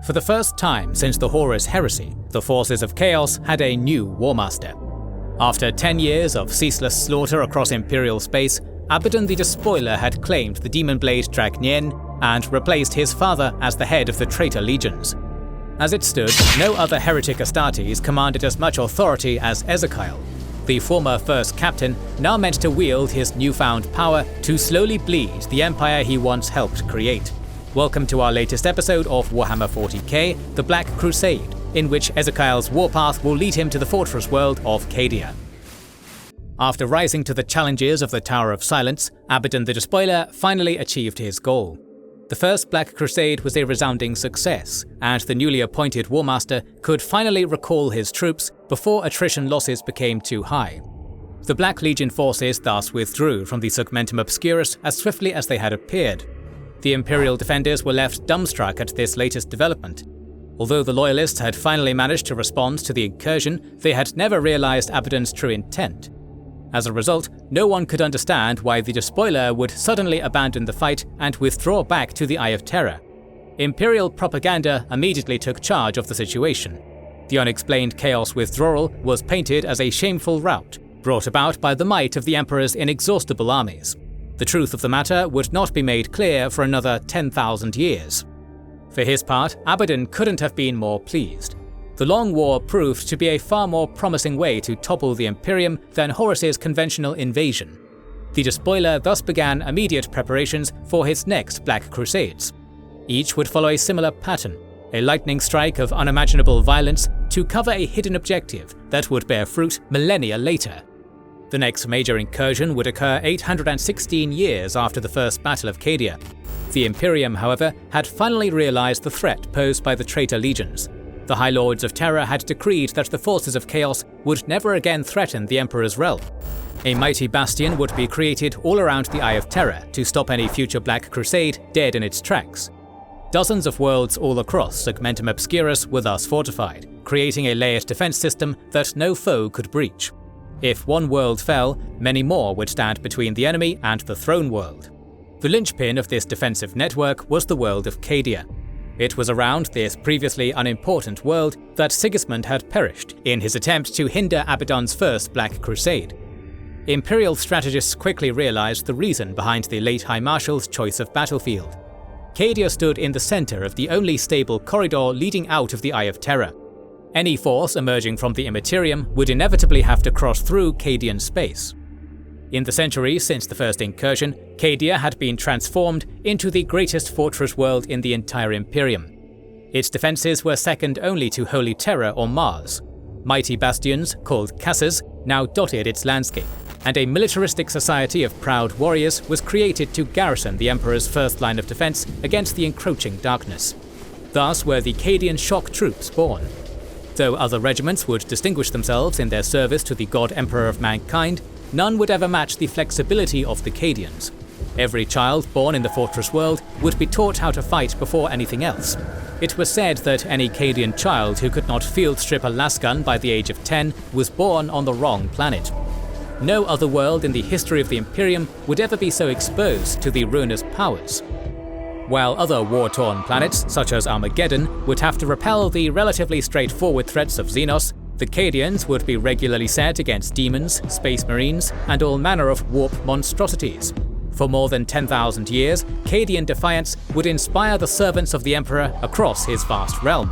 For the first time since the Horus Heresy, the forces of Chaos had a new Warmaster. After 10 years of ceaseless slaughter across Imperial space, Abaddon the Despoiler had claimed the demon blade Drach'nyen and replaced his father as the head of the traitor legions. As it stood, no other heretic Astartes commanded as much authority as Ezekiel. The former first captain now meant to wield his newfound power to slowly bleed the empire he once helped create. Welcome to our latest episode of Warhammer 40k, The Black Crusade, in which Ezekiel's warpath will lead him to the fortress world of Cadia. After rising to the challenges of the Tower of Silence, Abaddon the Despoiler finally achieved his goal. The first Black Crusade was a resounding success, and the newly appointed Warmaster could finally recall his troops before attrition losses became too high. The Black Legion forces thus withdrew from the Segmentum Obscurus as swiftly as they had appeared. The Imperial defenders were left dumbstruck at this latest development. Although the Loyalists had finally managed to respond to the incursion, they had never realized Abaddon's true intent. As a result, no one could understand why the Despoiler would suddenly abandon the fight and withdraw back to the Eye of Terror. Imperial propaganda immediately took charge of the situation. The unexplained Chaos withdrawal was painted as a shameful rout, brought about by the might of the Emperor's inexhaustible armies. The truth of the matter would not be made clear for another 10,000 years. For his part, Abaddon couldn't have been more pleased. The Long War proved to be a far more promising way to topple the Imperium than Horus's conventional invasion. The Despoiler thus began immediate preparations for his next Black Crusades. Each would follow a similar pattern, a lightning strike of unimaginable violence to cover a hidden objective that would bear fruit millennia later. The next major incursion would occur 816 years after the First Battle of Cadia. The Imperium, however, had finally realized the threat posed by the traitor legions. The High Lords of Terror had decreed that the forces of Chaos would never again threaten the Emperor's realm. A mighty bastion would be created all around the Eye of Terror to stop any future Black Crusade dead in its tracks. Dozens of worlds all across Segmentum Obscurus were thus fortified, creating a layered defense system that no foe could breach. If one world fell, many more would stand between the enemy and the throne world. The linchpin of this defensive network was the world of Cadia. It was around this previously unimportant world that Sigismund had perished in his attempt to hinder Abaddon's first Black Crusade. Imperial strategists quickly realized the reason behind the late High Marshal's choice of battlefield. Cadia stood in the center of the only stable corridor leading out of the Eye of Terror. Any force emerging from the Imperium would inevitably have to cross through Cadian space. In the centuries since the first incursion, Cadia had been transformed into the greatest fortress world in the entire Imperium. Its defenses were second only to Holy Terror or Mars. Mighty bastions, called casas, now dotted its landscape, and a militaristic society of proud warriors was created to garrison the Emperor's first line of defense against the encroaching darkness. Thus were the Cadian shock troops born. Though other regiments would distinguish themselves in their service to the God Emperor of mankind, none would ever match the flexibility of the Cadians. Every child born in the fortress world would be taught how to fight before anything else. It was said that any Cadian child who could not field strip a lasgun by the age of 10 was born on the wrong planet. No other world in the history of the Imperium would ever be so exposed to the ruinous powers. While other war-torn planets, such as Armageddon, would have to repel the relatively straightforward threats of Xenos, the Cadians would be regularly set against demons, space marines, and all manner of warp monstrosities. For more than 10,000 years, Cadian defiance would inspire the servants of the Emperor across his vast realm.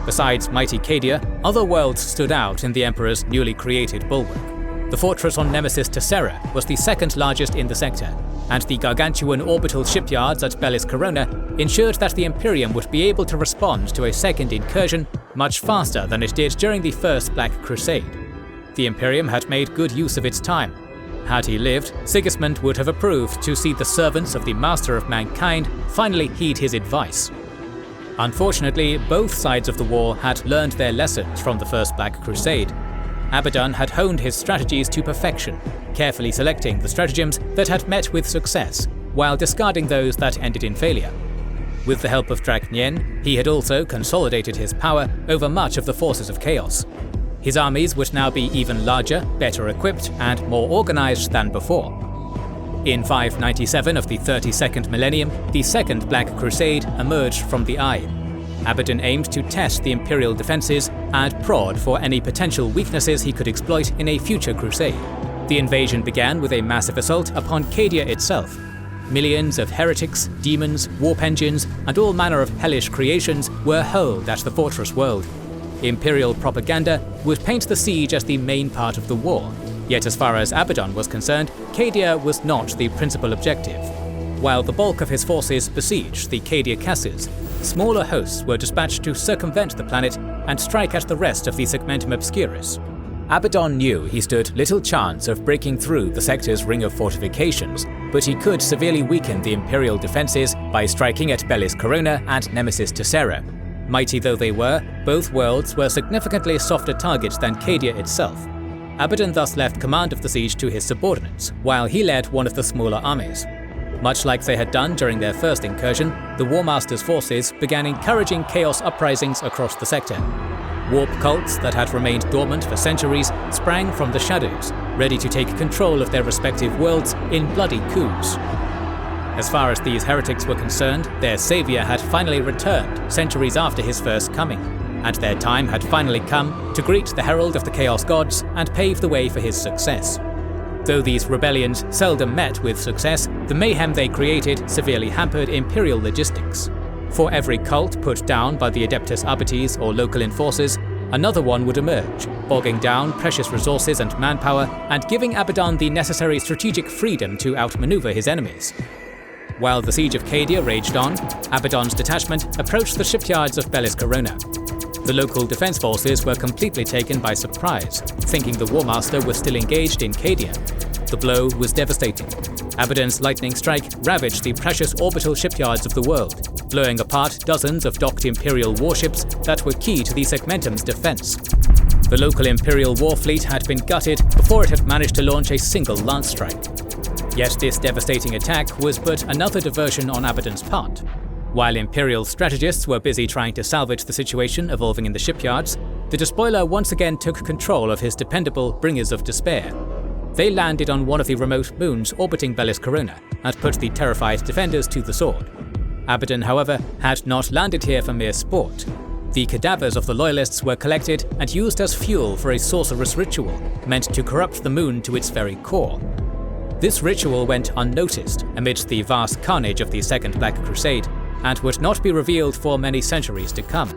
Besides mighty Cadia, other worlds stood out in the Emperor's newly created Bulwark. The fortress on Nemesis Tessera was the second largest in the sector, and the gargantuan orbital shipyards at Bellis Corona ensured that the Imperium would be able to respond to a second incursion much faster than it did during the first Black Crusade. The Imperium had made good use of its time. Had he lived, Sigismund would have approved to see the servants of the Master of Mankind finally heed his advice. Unfortunately, both sides of the war had learned their lessons from the first Black Crusade. Abaddon had honed his strategies to perfection, carefully selecting the stratagems that had met with success, while discarding those that ended in failure. With the help of Drach'nyen, he had also consolidated his power over much of the forces of Chaos. His armies would now be even larger, better equipped, and more organized than before. In 597 of the 32nd millennium, the Second Black Crusade emerged from the Eye. Abaddon aimed to test the Imperial defences and prod for any potential weaknesses he could exploit in a future crusade. The invasion began with a massive assault upon Cadia itself. Millions of heretics, demons, warp engines, and all manner of hellish creations were hurled at the fortress world. Imperial propaganda would paint the siege as the main part of the war, yet as far as Abaddon was concerned, Cadia was not the principal objective. While the bulk of his forces besieged the Cadia castles, smaller hosts were dispatched to circumvent the planet and strike at the rest of the Segmentum Obscurus. Abaddon knew he stood little chance of breaking through the sector's ring of fortifications, but he could severely weaken the Imperial defences by striking at Bellis Corona and Nemesis Tessera. Mighty though they were, both worlds were significantly softer targets than Cadia itself. Abaddon thus left command of the siege to his subordinates, while he led one of the smaller armies. Much like they had done during their first incursion, the Warmaster's forces began encouraging chaos uprisings across the sector. Warp cults that had remained dormant for centuries sprang from the shadows, ready to take control of their respective worlds in bloody coups. As far as these heretics were concerned, their savior had finally returned centuries after his first coming, and their time had finally come to greet the herald of the Chaos Gods and pave the way for his success. Though these rebellions seldom met with success, the mayhem they created severely hampered Imperial logistics. For every cult put down by the Adeptus Arbites or local enforcers, another one would emerge, bogging down precious resources and manpower and giving Abaddon the necessary strategic freedom to outmaneuver his enemies. While the siege of Cadia raged on, Abaddon's detachment approached the shipyards of Bellis Corona. The local defense forces were completely taken by surprise, thinking the Warmaster was still engaged in Cadia. The blow was devastating. Abaddon's lightning strike ravaged the precious orbital shipyards of the world, blowing apart dozens of docked Imperial warships that were key to the Segmentum's defense. The local Imperial war fleet had been gutted before it had managed to launch a single lance strike. Yet this devastating attack was but another diversion on Abaddon's part. While Imperial strategists were busy trying to salvage the situation evolving in the shipyards, the Despoiler once again took control of his dependable Bringers of Despair. They landed on one of the remote moons orbiting Bellis Corona and put the terrified defenders to the sword. Abaddon, however, had not landed here for mere sport. The cadavers of the Loyalists were collected and used as fuel for a sorcerous ritual meant to corrupt the moon to its very core. This ritual went unnoticed amidst the vast carnage of the Second Black Crusade, and would not be revealed for many centuries to come.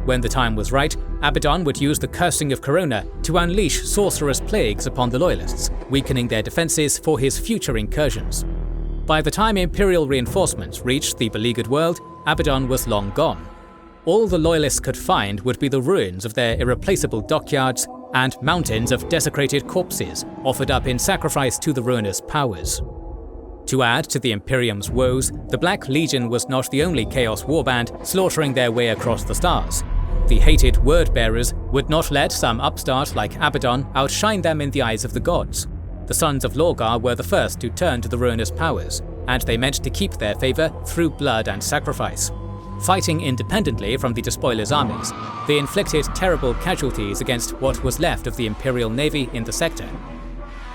When the time was right, Abaddon would use the cursing of Corona to unleash sorcerous plagues upon the Loyalists, weakening their defences for his future incursions. By the time Imperial reinforcements reached the beleaguered world, Abaddon was long gone. All the Loyalists could find would be the ruins of their irreplaceable dockyards and mountains of desecrated corpses offered up in sacrifice to the ruinous powers. To add to the Imperium's woes, the Black Legion was not the only Chaos warband slaughtering their way across the stars. The hated Word-Bearers would not let some upstart like Abaddon outshine them in the eyes of the gods. The Sons of Lorgar were the first to turn to the ruinous powers, and they meant to keep their favour through blood and sacrifice. Fighting independently from the Despoiler's armies, they inflicted terrible casualties against what was left of the Imperial Navy in the sector.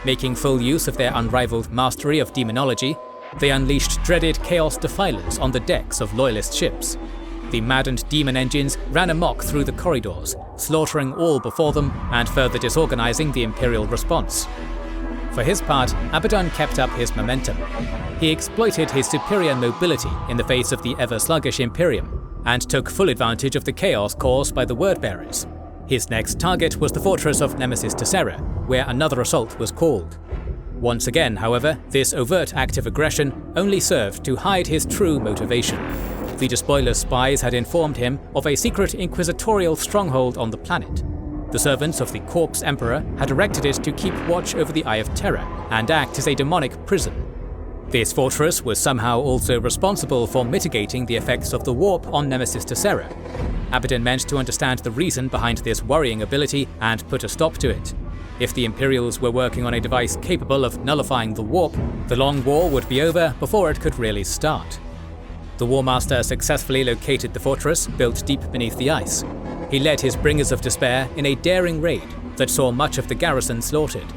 Making full use of their unrivaled mastery of demonology, they unleashed dreaded Chaos Defilers on the decks of Loyalist ships. The maddened demon engines ran amok through the corridors, slaughtering all before them and further disorganizing the Imperial response. For his part, Abaddon kept up his momentum. He exploited his superior mobility in the face of the ever-sluggish Imperium, and took full advantage of the chaos caused by the Word-Bearers. His next target was the fortress of Nemesis Tessera, where another assault was called. Once again, however, this overt act of aggression only served to hide his true motivation. The Despoiler's spies had informed him of a secret inquisitorial stronghold on the planet. The servants of the Corpse Emperor had erected it to keep watch over the Eye of Terror and act as a demonic prison. This fortress was somehow also responsible for mitigating the effects of the warp on Nemesis Tessera. Abaddon meant to understand the reason behind this worrying ability and put a stop to it. If the Imperials were working on a device capable of nullifying the warp, the long war would be over before it could really start. The Warmaster successfully located the fortress, built deep beneath the ice. He led his Bringers of Despair in a daring raid that saw much of the garrison slaughtered.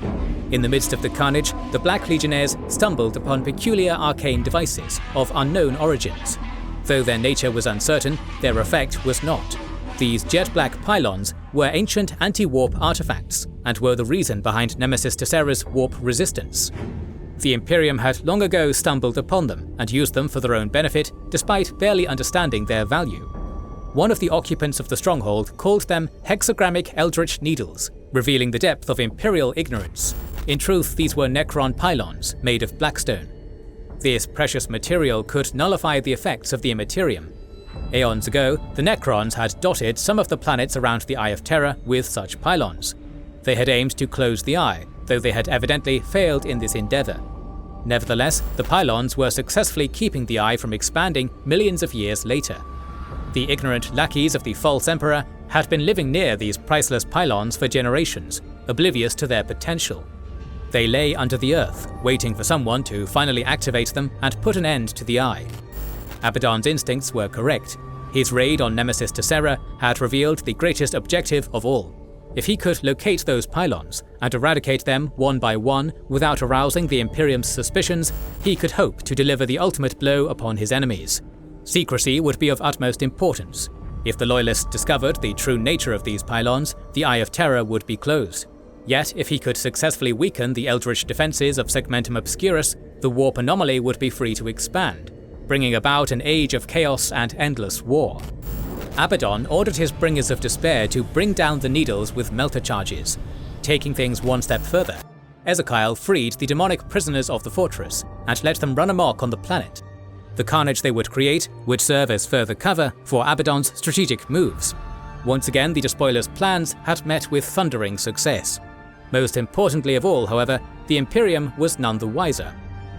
In the midst of the carnage, the Black Legionnaires stumbled upon peculiar arcane devices of unknown origins. Though their nature was uncertain, their effect was not. These jet-black pylons were ancient anti-warp artifacts, and were the reason behind Nemesis Tessera's warp resistance. The Imperium had long ago stumbled upon them and used them for their own benefit, despite barely understanding their value. One of the occupants of the stronghold called them hexagrammic eldritch needles, revealing the depth of Imperial ignorance. In truth, these were Necron pylons made of blackstone. This precious material could nullify the effects of the Immaterium. Aeons ago, the Necrons had dotted some of the planets around the Eye of Terror with such pylons. They had aimed to close the eye, though they had evidently failed in this endeavour. Nevertheless, the pylons were successfully keeping the eye from expanding millions of years later. The ignorant lackeys of the false emperor had been living near these priceless pylons for generations, oblivious to their potential. They lay under the earth, waiting for someone to finally activate them and put an end to the eye. Abaddon's instincts were correct. His raid on Nemesis Tessera had revealed the greatest objective of all. If he could locate those pylons and eradicate them one by one without arousing the Imperium's suspicions, he could hope to deliver the ultimate blow upon his enemies. Secrecy would be of utmost importance. If the Loyalists discovered the true nature of these pylons, the Eye of Terror would be closed. Yet, if he could successfully weaken the eldritch defences of Segmentum Obscurus, the warp anomaly would be free to expand, bringing about an age of chaos and endless war. Abaddon ordered his Bringers of Despair to bring down the needles with melter charges. Taking things one step further, Ezekiel freed the demonic prisoners of the fortress and let them run amok on the planet. The carnage they would create would serve as further cover for Abaddon's strategic moves. Once again, the Despoiler's plans had met with thundering success. Most importantly of all, however, the Imperium was none the wiser.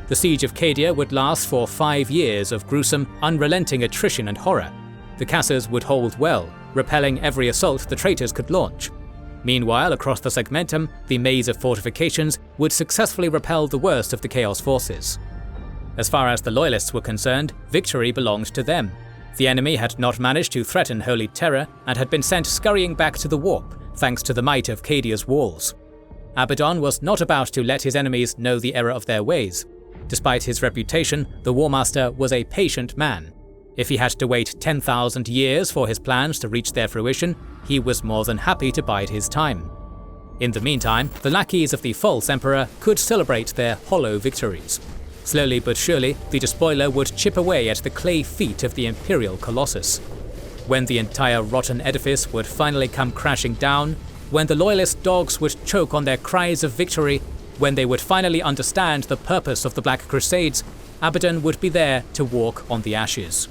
The siege of Cadia would last for 5 years of gruesome, unrelenting attrition and horror. The Cassars would hold well, repelling every assault the traitors could launch. Meanwhile, across the Segmentum, the maze of fortifications would successfully repel the worst of the Chaos forces. As far as the Loyalists were concerned, victory belonged to them. The enemy had not managed to threaten Holy Terror and had been sent scurrying back to the warp, thanks to the might of Cadia's walls. Abaddon was not about to let his enemies know the error of their ways. Despite his reputation, the Warmaster was a patient man. If he had to wait 10,000 years for his plans to reach their fruition, he was more than happy to bide his time. In the meantime, the lackeys of the false emperor could celebrate their hollow victories. Slowly but surely, the Despoiler would chip away at the clay feet of the Imperial Colossus. When the entire rotten edifice would finally come crashing down, when the Loyalist dogs would choke on their cries of victory, when they would finally understand the purpose of the Black Crusades, Abaddon would be there to walk on the ashes.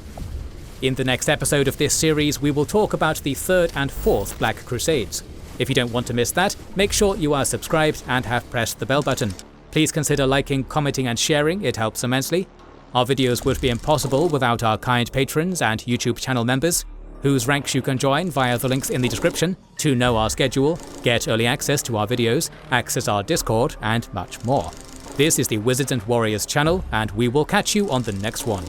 In the next episode of this series, we will talk about the 3rd and 4th Black Crusades. If you don't want to miss that, make sure you are subscribed and have pressed the bell button. Please consider liking, commenting and sharing, it helps immensely. Our videos would be impossible without our kind patrons and YouTube channel members, whose ranks you can join via the links in the description to know our schedule, get early access to our videos, access our Discord, and much more. This is the Wizards and Warriors channel, and we will catch you on the next one.